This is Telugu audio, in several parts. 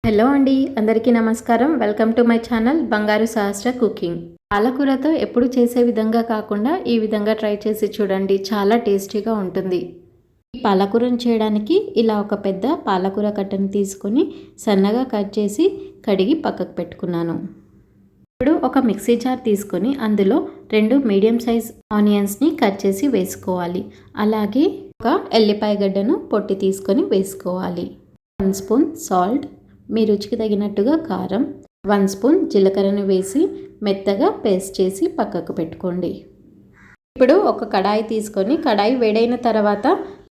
హలో అండి, అందరికీ నమస్కారం. వెల్కమ్ టు మై ఛానల్ బంగారు సహస్ర కుకింగ్. పాలకూరతో ఎప్పుడు చేసే విధంగా కాకుండా ఈ విధంగా ట్రై చేసి చూడండి, చాలా టేస్టీగా ఉంటుంది. ఈ పాలకూరను చేయడానికి ఇలా ఒక పెద్ద పాలకూర కట్టను తీసుకొని సన్నగా కట్ చేసి కడిగి పక్కకు పెట్టుకున్నాను. ఇప్పుడు ఒక మిక్సీ జార్ తీసుకొని అందులో 2 మీడియం సైజ్ ఆనియన్స్ని కట్ చేసి వేసుకోవాలి. అలాగే ఒక ఎల్లిపాయ గడ్డను పొట్టి తీసుకొని వేసుకోవాలి. 1 స్పూన్ సాల్ట్, మీ రుచికి తగినట్టుగా కారం, 1 స్పూన్ జీలకర్రను వేసి మెత్తగా పేస్ట్ చేసి పక్కకు పెట్టుకోండి. ఇప్పుడు ఒక కడాయి తీసుకొని కడాయి వేడైన తర్వాత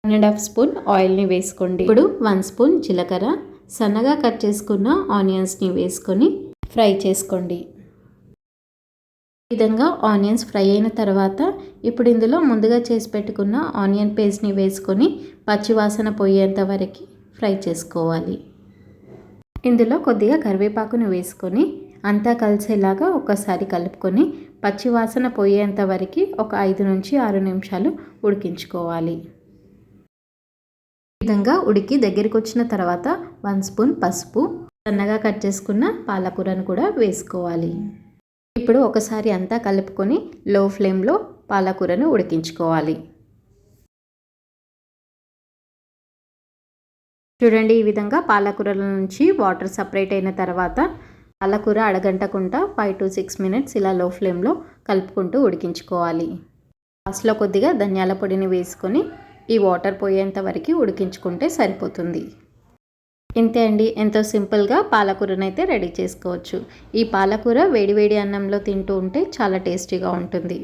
1.5 స్పూన్ ఆయిల్ని వేసుకోండి. ఇప్పుడు 1 స్పూన్ జీలకర్ర, సన్నగా కట్ చేసుకున్న ఆనియన్స్ని వేసుకొని ఫ్రై చేసుకోండి. ఈ విధంగా ఆనియన్స్ ఫ్రై అయిన తర్వాత ఇప్పుడు ఇందులో ముందుగా చేసి పెట్టుకున్న ఆనియన్ పేస్ట్ని వేసుకొని పచ్చివాసన పోయేంత వరకు ఫ్రై చేసుకోవాలి. ఇందులో కొద్దిగా కరివేపాకును వేసుకొని అంతా కలిసేలాగా ఒకసారి కలుపుకొని పచ్చివాసన పోయేంత వరకు ఒక 5 నుంచి 6 నిమిషాలు ఉడికించుకోవాలి. ఈ విధంగా ఉడికి దగ్గరికి వచ్చిన తర్వాత 1 స్పూన్ పసుపు, సన్నగా కట్ చేసుకున్న పాలకూరను కూడా వేసుకోవాలి. ఇప్పుడు ఒకసారి అంతా కలుపుకొని లో ఫ్లేమ్లో పాలకూరను ఉడికించుకోవాలి. చూడండి, ఈ విధంగా పాలకూరల నుంచి వాటర్ సపరేట్ అయిన తర్వాత పాలకూర అడగంటకుండా 5 to 6 మినిట్స్ ఇలా లో ఫ్లేమ్లో కలుపుకుంటూ ఉడికించుకోవాలి. లాస్ట్లో కొద్దిగా ధనియాల పొడిని వేసుకొని ఈ వాటర్ పోయేంత వరకు ఉడికించుకుంటే సరిపోతుంది. ఇంతే అండి, ఎంతో సింపుల్గా పాలకూరను అయితే రెడీ చేసుకోవచ్చు. ఈ పాలకూర వేడివేడి అన్నంలో తింటూ ఉంటే చాలా టేస్టీగా ఉంటుంది.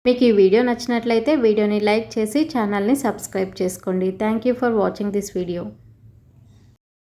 మీకు ఈ వీడియో నచ్చినట్లయితే వీడియోని లైక్ చేసి ఛానల్ని సబ్స్క్రైబ్ చేసుకోండి. Thank you for watching this video.